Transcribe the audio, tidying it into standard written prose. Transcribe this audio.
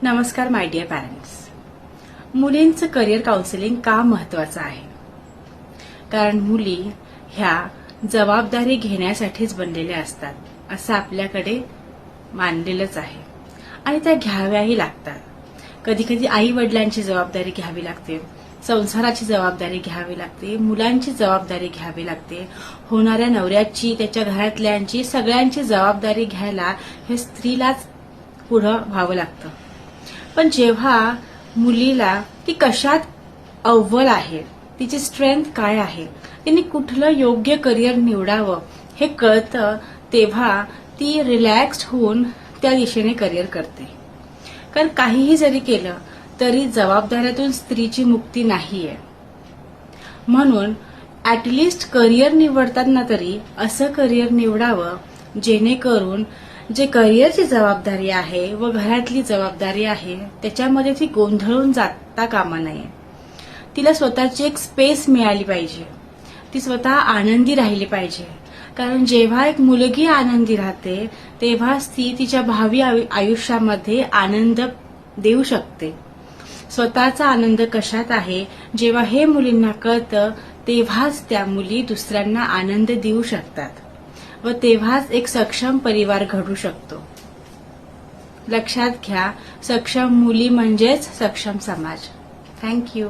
नमस्कार my dear parents. मुलींचं career counselling का महत्वाचं आहे? कारण मुली ह्या जबाबदारी घेण्यासाठीच बनलेल्या असतात असं आपल्याकडे मानलेलंच आहे आणि त्या घ्याव्याही लागतात. कधी कधी आई वडिलांची जबाबदारी घ्यावी लागते, संसाराची जबाबदारी घ्यावी लागते, मुलांची जबाबदारी घ्यावी लागते, होणाऱ्या नवऱ्याची, त्याच्या घरातल्यांची, सगळ्यांची जबाबदारी घ्यायला हे स्त्रीलाच पुढं व्हावं लागतं. पण जेव्हा मुलीला ती कशात अव्वल आहे, तिची स्ट्रेंथ काय आहे, तिने कुठलं योग्य करिअर निवडावं हे कळतं, तेव्हा ती रिलॅक्स्ड होऊन त्या दिशेने करिअर करते. कारण काहीही जरी केलं तरी जबाबदाऱ्यातून स्त्रीची मुक्ती नाहीये. म्हणून ऍटलिस्ट करिअर निवडताना तरी असं करिअर निवडावं जेणेकरून जे करिअरची जबाबदारी आहे व घरातली जबाबदारी आहे त्याच्यामध्ये ती गोंधळून जाता कामा नये. तिला स्वतःची एक स्पेस मिळाली पाहिजे, ती स्वतः आनंदी राहिली पाहिजे. कारण जेव्हा एक मुलगी आनंदी राहते तेव्हाच ती तिच्या भावी आयुष्यामध्ये आनंद देऊ शकते. स्वतःचा आनंद कशात आहे जेव्हा हे मुलींना कळतं तेव्हाच त्या मुली दुसऱ्यांना आनंद देऊ शकतात व तेव्हाच एक सक्षम परिवार घडू शकतो. लक्षात घ्या, सक्षम मुली म्हणजेच सक्षम समाज. थँक्यू.